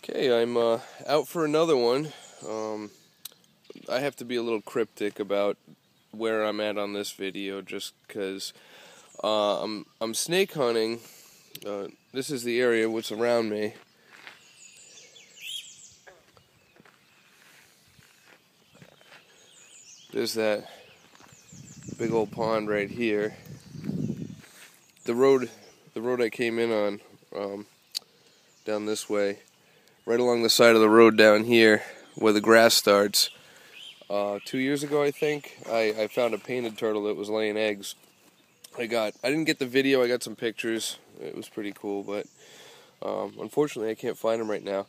Okay, I'm out for another one. I have to be a little cryptic about where I'm at on this video, just because I'm snake hunting. This is the area what's around me. There's that big old pond right here. The road I came in on, down this way. Right along the side of the road down here where the grass starts. 2 years ago, I think, I found a painted turtle that was laying eggs. I didn't get the video, I got some pictures. It was pretty cool, but unfortunately I can't find them right now.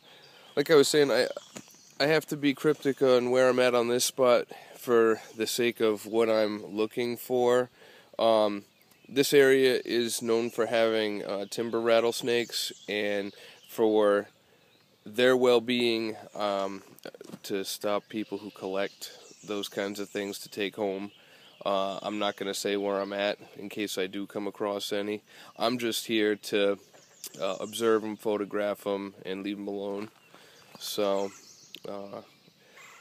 Like I was saying, I have to be cryptic on where I'm at on this spot for the sake of what I'm looking for. This area is known for having timber rattlesnakes, and for their well-being, to stop people who collect those kinds of things to take home. I'm not going to say where I'm at in case I do come across any. I'm just here to observe them, photograph them, and leave them alone. So,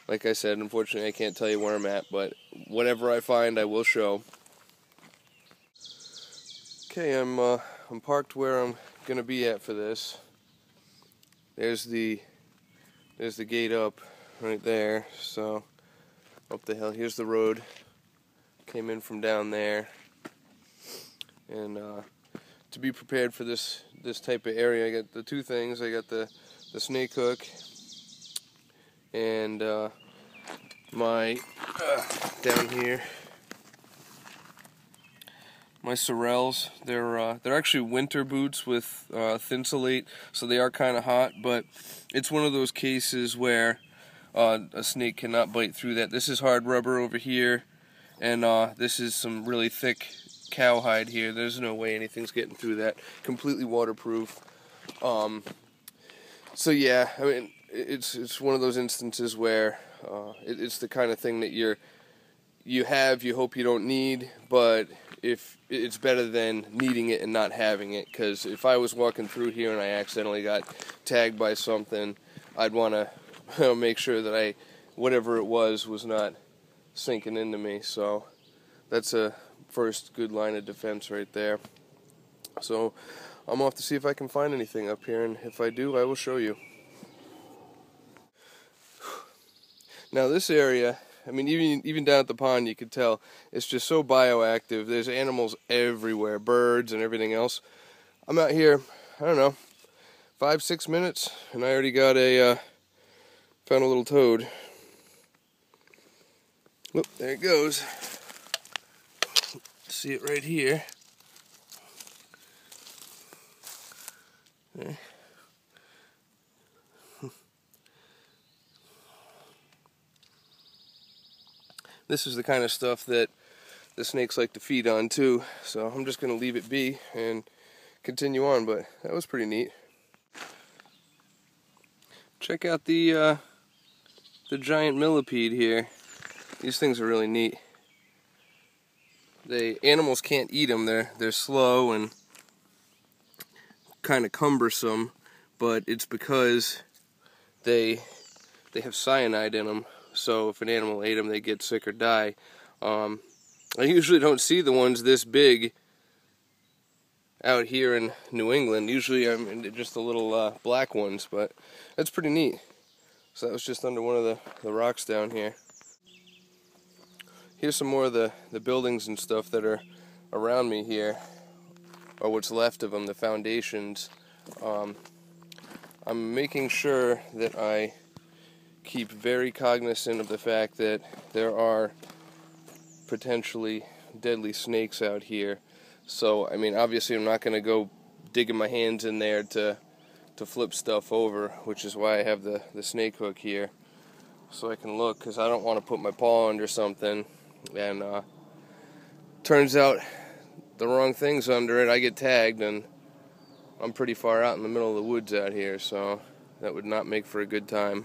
like I said, unfortunately I can't tell you where I'm at, but whatever I find I will show. Okay, I'm parked where I'm going to be at for this. There's the gate up right there. So up the hill, here's the road. Came in from down there, and to be prepared for this type of area, I got the two things. I got the snake hook and my down here, my sorels. They're actually winter boots with thinsulate, so they are kind of hot, but it's one of those cases where a snake cannot bite through that. This is hard rubber over here, and this is some really thick cowhide here. There's no way anything's getting through that. Completely waterproof. So yeah, I mean, it's one of those instances where it's the kind of thing that you hope you don't need, but if it's better than needing it and not having it. Because if I was walking through here and I accidentally got tagged by something, I'd want to make sure that whatever it was not sinking into me. So that's a first good line of defense right there. So I'm off to see if I can find anything up here, and if I do, I will show you. Now this area, I mean, even down at the pond, you could tell it's just so bioactive. There's animals everywhere, birds and everything else. I'm out here, I don't know, 5-6 minutes, and I already got found a little toad. Whoop, there it goes. See it right here. There. This is the kind of stuff that the snakes like to feed on too, so I'm just going to leave it be and continue on, but that was pretty neat. Check out the giant millipede here. These things are really neat. Animals can't eat them. They're slow and kind of cumbersome, but it's because they have cyanide in them. So if an animal ate them, they get sick or die. I usually don't see the ones this big out here in New England. Usually I'm just the little black ones, but that's pretty neat. So that was just under one of the rocks down here. Here's some more of the buildings and stuff that are around me here, or what's left of them, the foundations. I'm making sure that I keep very cognizant of the fact that there are potentially deadly snakes out here. So, I mean, obviously I'm not going to go digging my hands in there to flip stuff over, which is why I have the snake hook here, so I can look, because I don't want to put my paw under something and turns out the wrong thing's under it. I get tagged, and I'm pretty far out in the middle of the woods out here, so that would not make for a good time.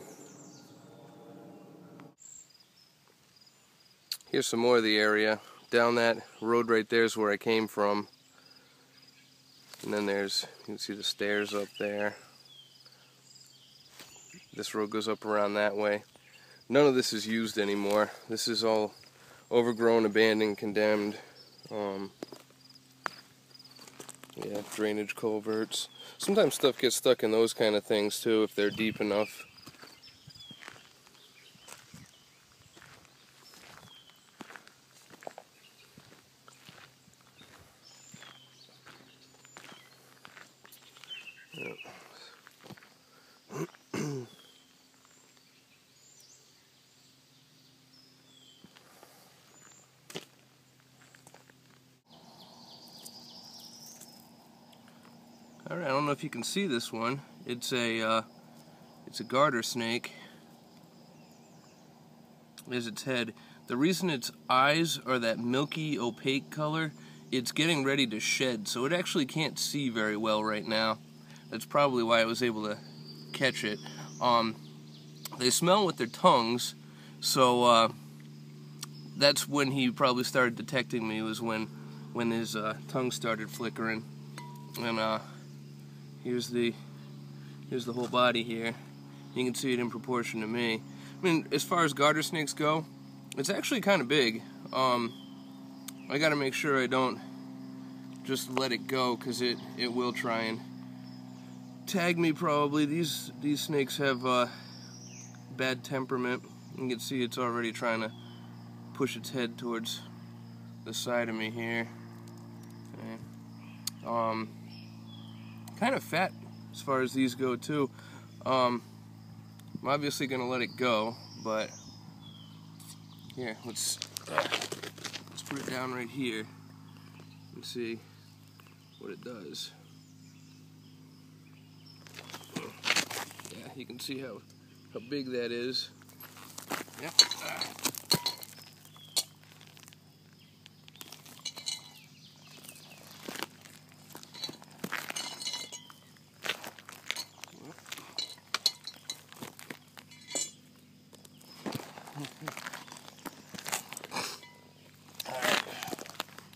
Here's some more of the area. Down that road right there is where I came from. And then you can see the stairs up there. This road goes up around that way. None of this is used anymore. This is all overgrown, abandoned, condemned. Yeah, drainage culverts. Sometimes stuff gets stuck in those kind of things too if they're deep enough. Yep. Alright, I don't know if you can see this one. It's a garter snake. There's its head. The reason its eyes are that milky, opaque color, it's getting ready to shed, so it actually can't see very well right now. That's probably why I was able to catch it. They smell with their tongues, so that's when he probably started detecting me, was when his tongue started flickering. And here's the whole body here. You can see it in proportion to me. I mean, as far as garter snakes go, it's actually kind of big. I gotta make sure I don't just let it go, because it will try and tag me probably. These snakes have bad temperament. You can see it's already trying to push its head towards the side of me here. Okay. Kind of fat as far as these go too. I'm obviously gonna let it go, but here, let's put it down right here and see what it does. Yeah, you can see how big that is. Yep.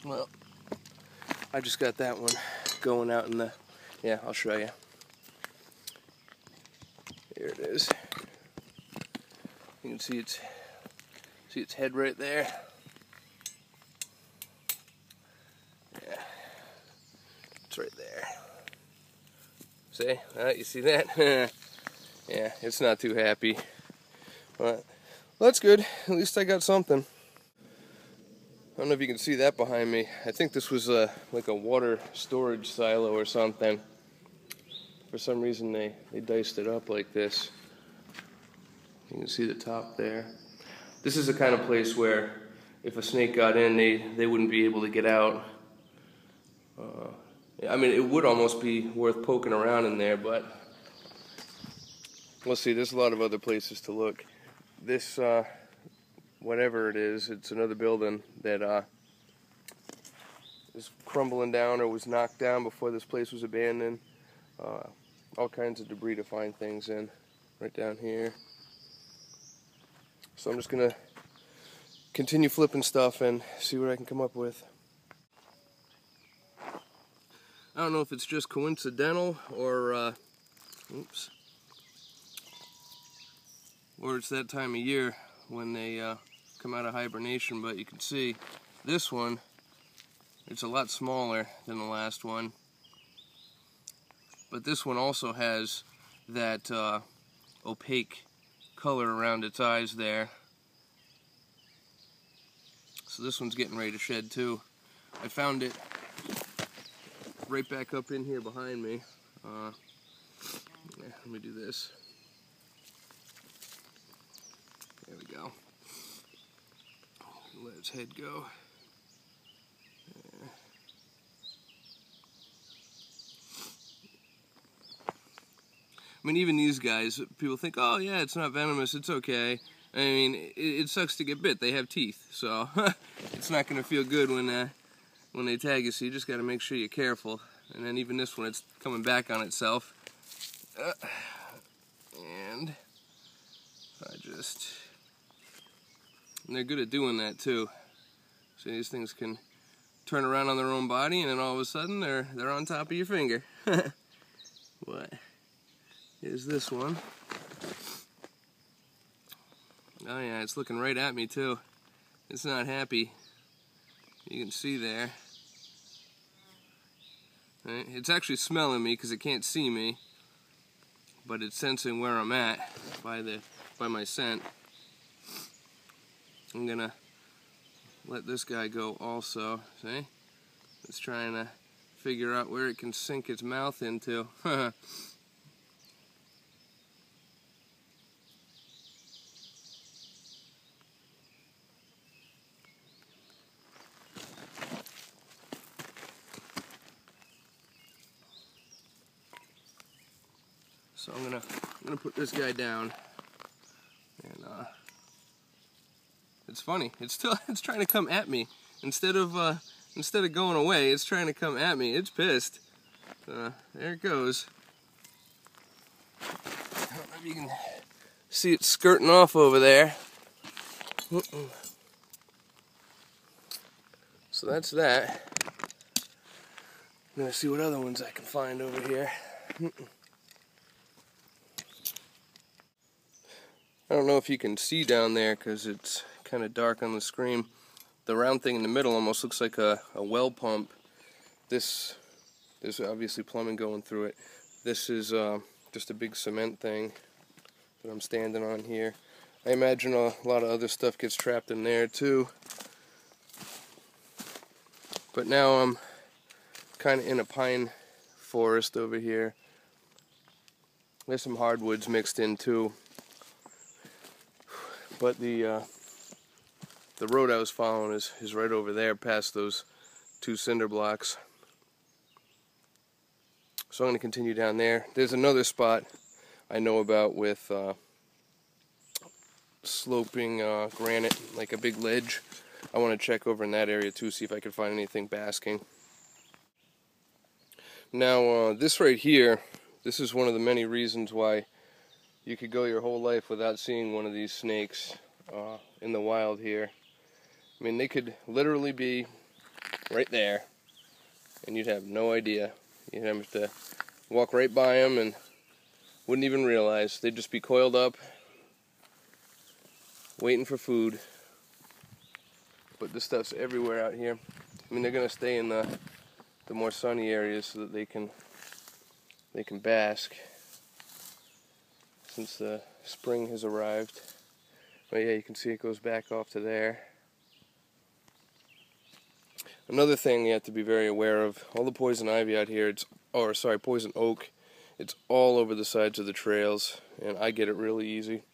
Well, I just got that one going out in the, yeah, I'll show you. Here it is. You can see its head right there. Yeah, it's right there. See? You see that? Yeah, it's not too happy. But well, that's good. At least I got something. I don't know if you can see that behind me. I think this was like a water storage silo or something. For some reason they diced it up like this. You can see the top there. This is the kind of place where if a snake got in, they wouldn't be able to get out. I mean, it would almost be worth poking around in there, but we'll see. There's a lot of other places to look. This, whatever it is, it's another building that is crumbling down or was knocked down before this place was abandoned. All kinds of debris to find things in, right down here. So I'm just gonna continue flipping stuff and see what I can come up with. I don't know if it's just coincidental or oops, or it's that time of year when they come out of hibernation, but you can see this one, it's a lot smaller than the last one, but this one also has that opaque color around its eyes there. So this one's getting ready to shed too. I found it right back up in here behind me. Yeah, let me do this. There we go. Let its head go. Yeah. I mean, even these guys, people think, oh yeah, it's not venomous, it's okay. I mean, it sucks to get bit. They have teeth, so it's not going to feel good when they tag you, so you just got to make sure you're careful. And then even this one, it's coming back on itself. And they're good at doing that too. So these things can turn around on their own body, and then all of a sudden they're on top of your finger. What is this one? Oh yeah, it's looking right at me too. It's not happy. You can see there. Right? It's actually smelling me because it can't see me, but it's sensing where I'm at by my scent. I'm gonna let this guy go also. See? It's trying to figure out where it can sink its mouth into. So I'm gonna put this guy down, and it's funny. It's trying to come at me instead of going away. It's trying to come at me. It's pissed. There it goes. I don't know if you can see it skirting off over there. So that's that. I'm gonna see what other ones I can find over here. I don't know if you can see down there because it's kind of dark on the screen. The round thing in the middle almost looks like a well pump. There's obviously plumbing going through it. This is just a big cement thing that I'm standing on here. I imagine a lot of other stuff gets trapped in there too. But now I'm kind of in a pine forest over here. There's some hardwoods mixed in too. But the road I was following is right over there past those 2 cinder blocks. So I'm going to continue down there. There's another spot I know about with sloping granite, like a big ledge. I want to check over in that area too, see if I can find anything basking. Now this right here, this is one of the many reasons why you could go your whole life without seeing one of these snakes in the wild here. I mean, they could literally be right there, and you'd have no idea. You'd have to walk right by them and wouldn't even realize. They'd just be coiled up, waiting for food. But this stuff's everywhere out here. I mean, they're gonna stay in the more sunny areas so that they can bask since the spring has arrived. But yeah, you can see it goes back off to there. Another thing you have to be very aware of, all the poison ivy out here, poison oak, it's all over the sides of the trails, and I get it really easy.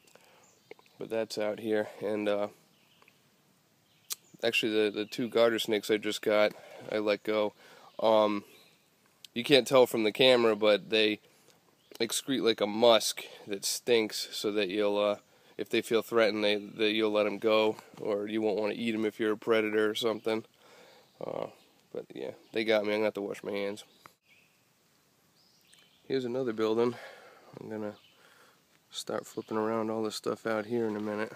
But that's out here, and actually the 2 garter snakes I just got, I let go. You can't tell from the camera, but they excrete like a musk that stinks, so that you'll, if they feel threatened, that you'll let them go, or you won't want to eat them if you're a predator or something. But yeah, they got me. I'm going to have to wash my hands. Here's another building. I'm going to start flipping around all this stuff out here in a minute.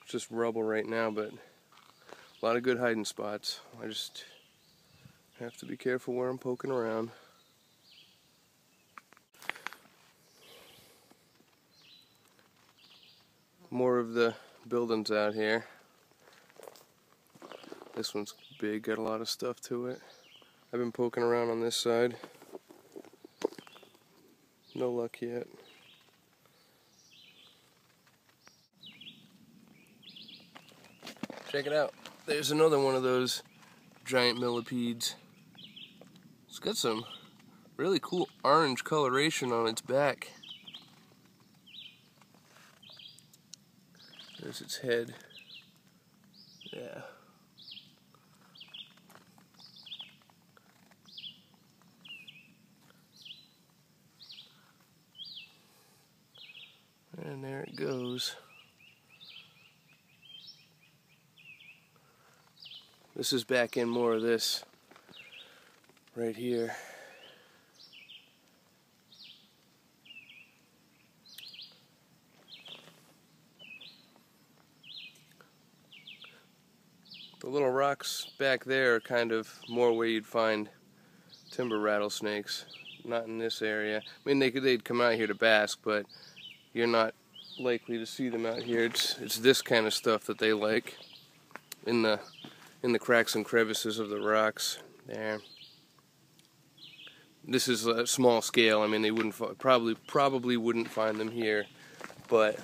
It's just rubble right now, but a lot of good hiding spots. I just have to be careful where I'm poking around. More of the buildings out here. This one's big, got a lot of stuff to it. I've been poking around on this side. No luck yet. Check it out. There's another one of those giant millipedes. It's got some really cool orange coloration on its back. There's its head. Yeah. And there it goes. This is back in more of this right here. The little rocks back there are kind of more where you'd find timber rattlesnakes, not in this area. I mean, they'd come out here to bask, but you're not likely to see them out here. It's this kind of stuff that they like in the cracks and crevices of the rocks there. This is a small scale. I mean, they wouldn't probably wouldn't find them here, but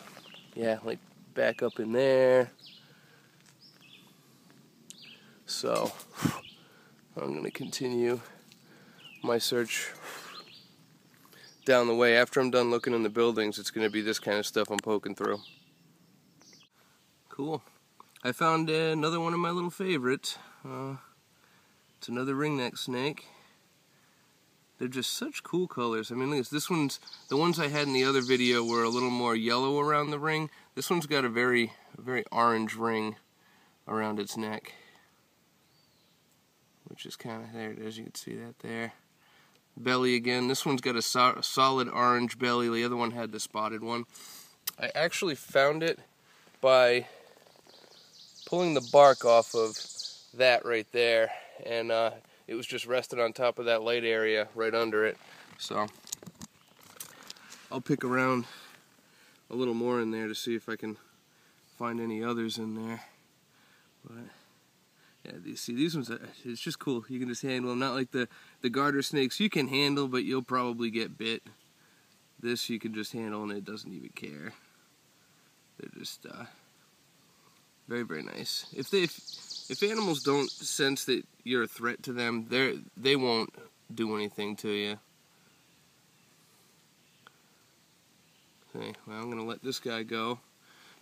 yeah, like back up in there. So I'm gonna continue my search down the way. After I'm done looking in the buildings, it's gonna be this kind of stuff I'm poking through. Cool. I found another one of my little favorites. It's another ringneck snake. They're just such cool colors. I mean, look, this one's, the ones I had in the other video were a little more yellow around the ring. This one's got a very orange ring around its neck, which is kind of, there it is, you can see that there. Belly again, this one's got a solid orange belly, the other one had the spotted one. I actually found it by pulling the bark off of that right there, and it was just rested on top of that light area right under it. So I'll pick around a little more in there to see if I can find any others in there. But yeah, you see these ones, it's just cool. You can just handle them, not like the garter snakes you can handle, but you'll probably get bit. This you can just handle and it doesn't even care. They're just very nice. If animals don't sense that you're a threat to them, they won't do anything to you. Okay, well, I'm gonna let this guy go,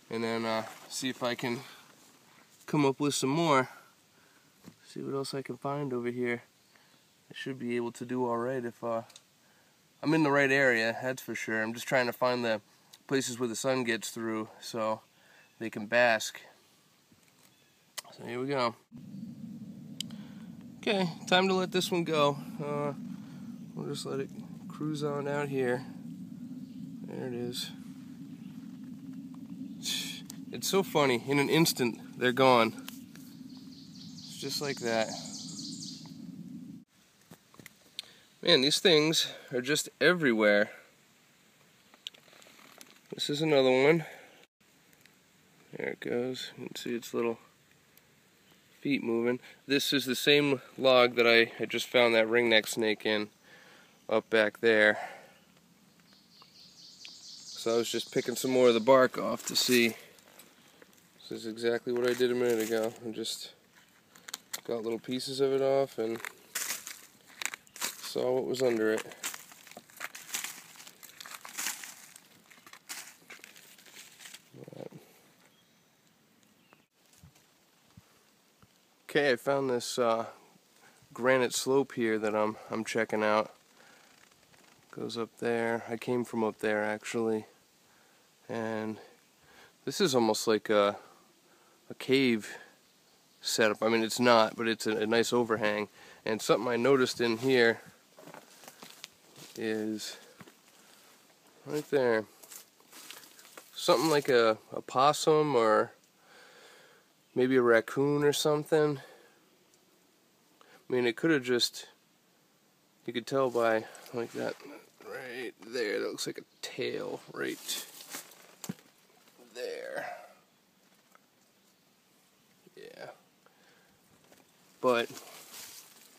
and then see if I can come up with some more. See what else I can find over here. I should be able to do all right if I'm in the right area. That's for sure. I'm just trying to find the places where the sun gets through so they can bask. So here we go. Okay, time to let this one go. We'll just let it cruise on out here. There it is. It's so funny. In an instant, they're gone. It's just like that. Man, these things are just everywhere. This is another one. There it goes. You can see its little feet moving. This is the same log that I had just found that ringneck snake in, up back there. So I was just picking some more of the bark off to see. This is exactly what I did a minute ago. I just got little pieces of it off and saw what was under it. Okay, I found this granite slope here that I'm checking out. Goes up there. I came from up there actually, and this is almost like a cave setup. I mean, it's not, but it's a nice overhang. And something I noticed in here is right there, something like a possum or maybe a raccoon or something. I mean, it could have just, you could tell by like that right there, that looks like a tail right there. Yeah. But,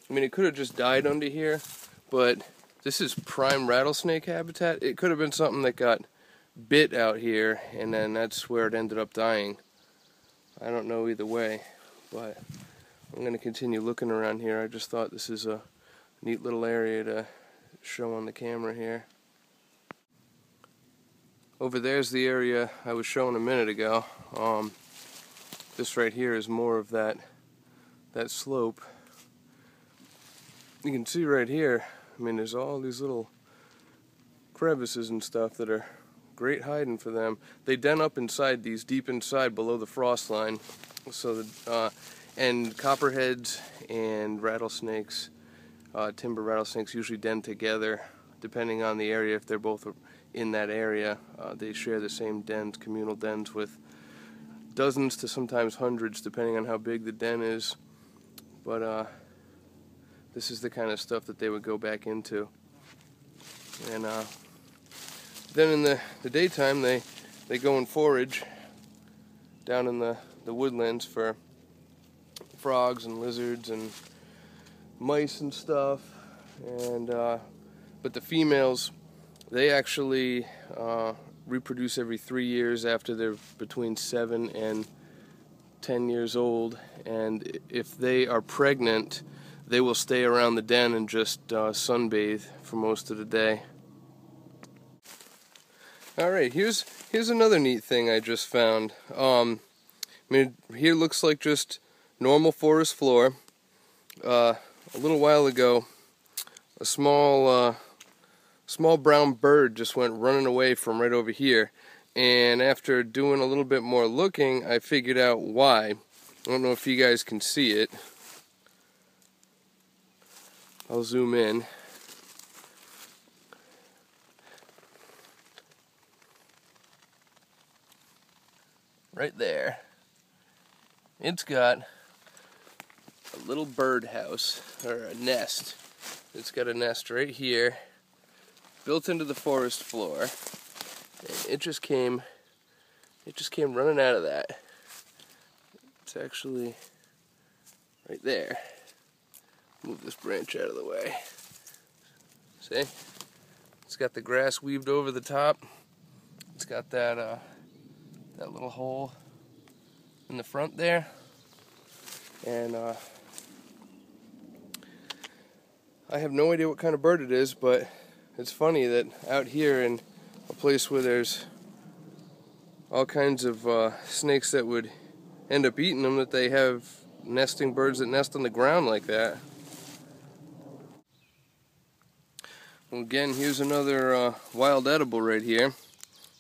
I mean, it could have just died under here, but this is prime rattlesnake habitat. It could have been something that got bit out here, and then that's where it ended up dying. I don't know either way, but I'm going to continue looking around here. I just thought this is a neat little area to show on the camera here. Over there's the area I was showing a minute ago. This right here is more of that slope. You can see right here, I mean, there's all these little crevices and stuff that are great hiding for them. They den up inside these, deep inside below the frost line. So and copperheads and rattlesnakes, timber rattlesnakes, usually den together depending on the area. If they're both in that area, they share the same dens, communal dens, with dozens to sometimes hundreds depending on how big the den is. But this is the kind of stuff that they would go back into. And then in the daytime they they go and forage down in the woodlands for frogs and lizards and mice and stuff. And but the females, they actually reproduce every 3 years after they're between 7 and 10 years old, and if they are pregnant, they will stay around the den and just sunbathe for most of the day. Alright, here's another neat thing I just found. I mean, here looks like just normal forest floor. A little while ago, a small brown bird just went running away from right over here, and after doing a little bit more looking, I figured out why. I don't know if you guys can see it. I'll zoom in. Right there. It's got a little bird house, or a nest. It's got a nest right here, built into the forest floor. And it just came running out of that. It's actually right there. Move this branch out of the way. See? It's got the grass weaved over the top. It's got that that little hole in the front there. And I have no idea what kind of bird it is, but it's funny that out here in a place where there's all kinds of snakes that would end up eating them, that they have nesting birds that nest on the ground like that. Well, again, here's another wild edible right here.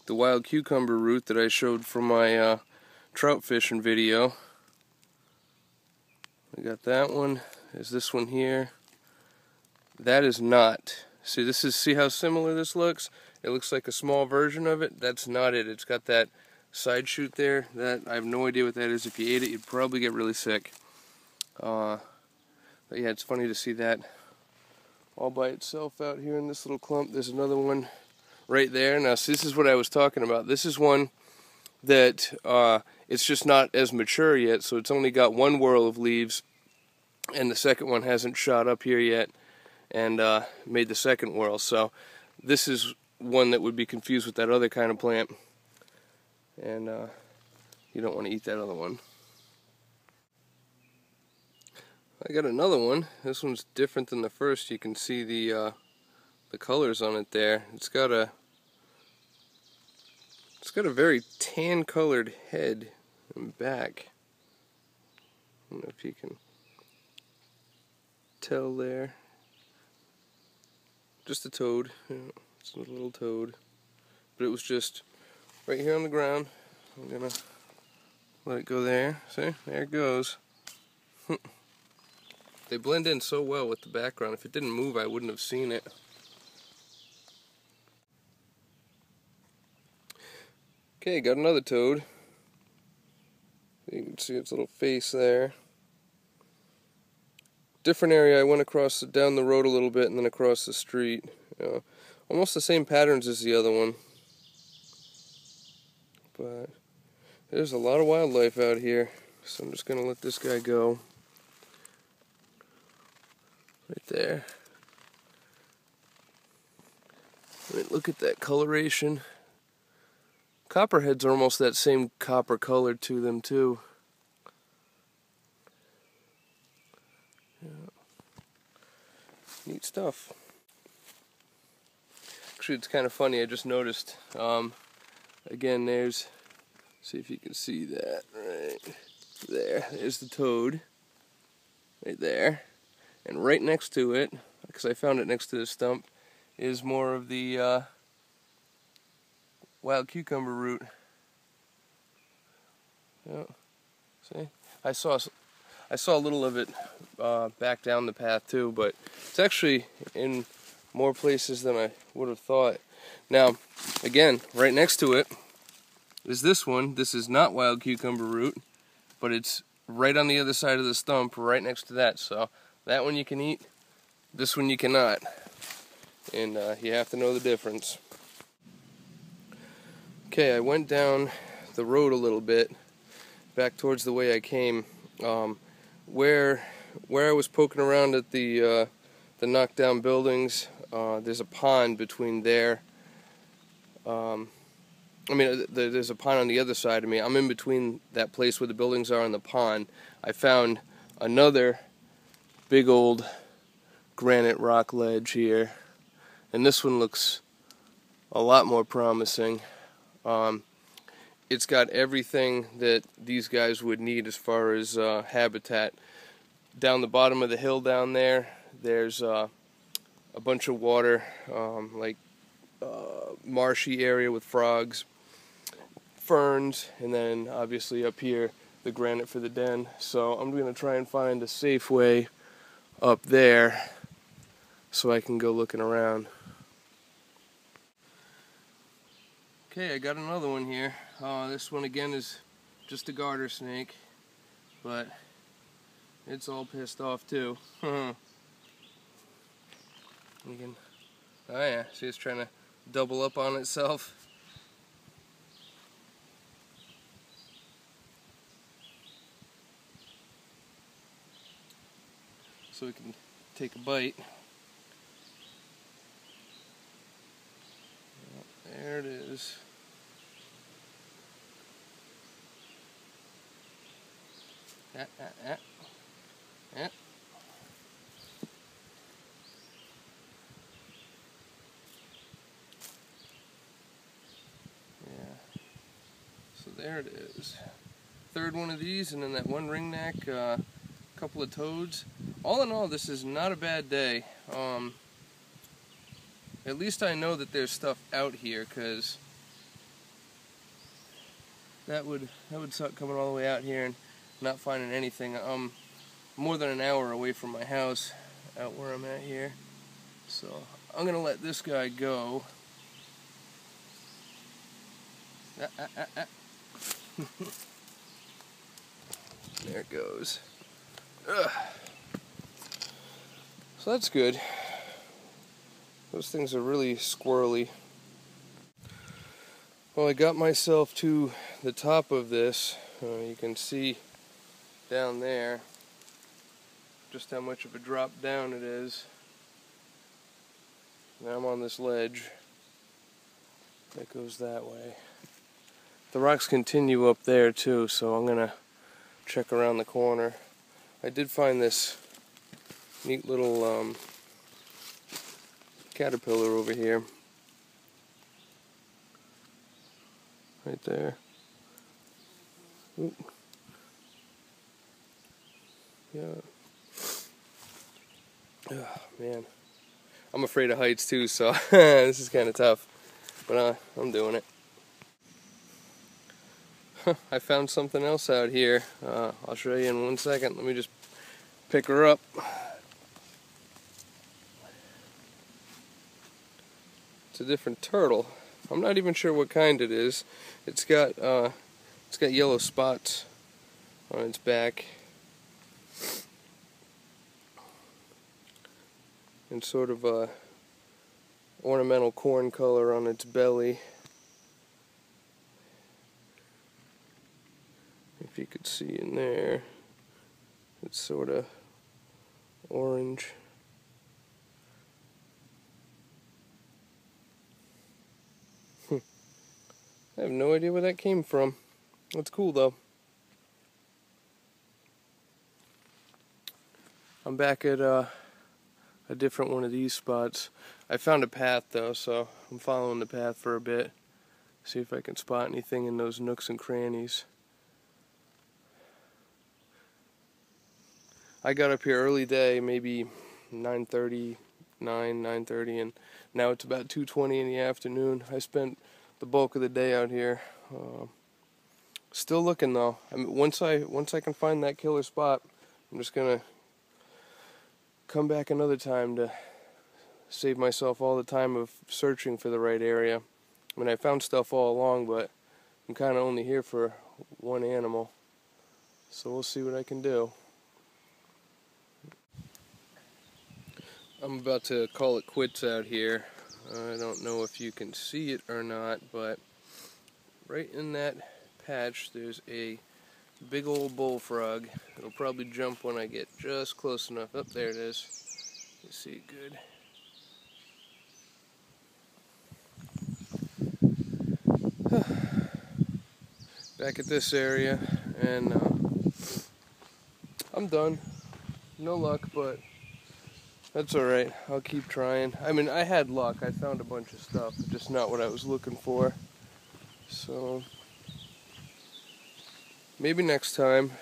The wild cucumber root that I showed from my trout fishing video. We got that one. There's this one here. That is not. See how similar this looks? It looks like a small version of it. That's not it. It's got that side shoot there. That I have no idea what that is. If you ate it, you'd probably get really sick. But yeah, it's funny to see that all by itself out here in this little clump. There's another one right there. Now, see, this is what I was talking about. This is one that it's just not as mature yet, so it's only got one whorl of leaves, and the second one hasn't shot up here yet and made the second whorl. So this is one that would be confused with that other kind of plant, and you don't want to eat that other one. I got another one. This one's different than the first. You can see the colors on it there. It's got a very tan colored head and back. I don't know if you can tell there. Just a toad. It's a little toad. But it was just right here on the ground. I'm gonna let it go there. See? There it goes. They blend in so well with the background. If it didn't move, I wouldn't have seen it. Okay, got another toad. You can see its little face there. Different area. I went across down the road a little bit and then across the street. Almost the same patterns as the other one. But there's a lot of wildlife out here, so I'm just going to let this guy go. Right there. I mean, look at that coloration. Copperheads are almost that same copper color to them too. Yeah. Neat stuff. Actually, it's kind of funny. I just noticed. Again, there's. See if you can see that right there. There's the toad. Right there. And right next to it, because I found it next to the stump, is more of the wild cucumber root. Yeah. See? I saw a little of it back down the path too, but it's actually in more places than I would have thought. Now, again, right next to it is this one. This is not wild cucumber root, but it's right on the other side of the stump, right next to that. So that one you can eat, this one you cannot. And you have to know the difference. Okay, I went down the road a little bit, back towards the way I came. Where I was poking around at the knocked down buildings, there's a pond between there. There's a pond on the other side of me. I'm in between that place where the buildings are and the pond. I found another big old granite rock ledge here, and this one looks a lot more promising. It's got everything that these guys would need as far as habitat. Down the bottom of the hill down there, there's a bunch of water, marshy area with frogs, ferns, and then obviously up here the granite for the den. So I'm going to try and find a safe way up there so I can go looking around. Okay, I got another one here. This one again is just a garter snake, but it's all pissed off too. Oh yeah, see, it's trying to double up on itself. So we can take a bite. There it is. Yeah. So there it is. Third one of these, and then that one ringneck, a couple of toads. All in all, this is not a bad day. At least I know that there's stuff out here, because that would suck coming all the way out here and not finding anything. I'm more than an hour away from my house out where I'm at here. So I'm going to let this guy go. There it goes. Ugh. So that's good. Those things are really squirrely. Well, I got myself to the top of this. You can see down there just how much of a drop down it is. Now I'm on this ledge that goes that way. The rocks continue up there too, so I'm gonna check around the corner. I did find this neat little caterpillar over here. Right there. Oop. Yeah. Oh, man. I'm afraid of heights too, so this is kind of tough. But I'm doing it. I found something else out here. I'll show you in 1 second. Let me just pick her up. It's a different turtle. I'm not even sure what kind it is. It's got yellow spots on its back and sort of a ornamental corn color on its belly. If you could see in there, it's sort of orange. I have no idea where that came from. That's cool though. I'm back at a different one of these spots. I found a path though, so I'm following the path for a bit. See if I can spot anything in those nooks and crannies. I got up here early day, maybe 9:30, 9:30, and now it's about 2:20 in the afternoon. I spent the bulk of the day out here. Still looking though. I mean, once I can find that killer spot, I'm just gonna come back another time to save myself all the time of searching for the right area. I mean, I found stuff all along, but I'm kind of only here for one animal. So we'll see what I can do. I'm about to call it quits out here. I don't know if you can see it or not, but right in that patch there's a big old bullfrog. It'll probably jump when I get just close enough. Oh, there it is. You see it good. Back at this area, and I'm done. No luck, but that's alright. I'll keep trying. I mean, I had luck. I found a bunch of stuff, just not what I was looking for. So, maybe next time.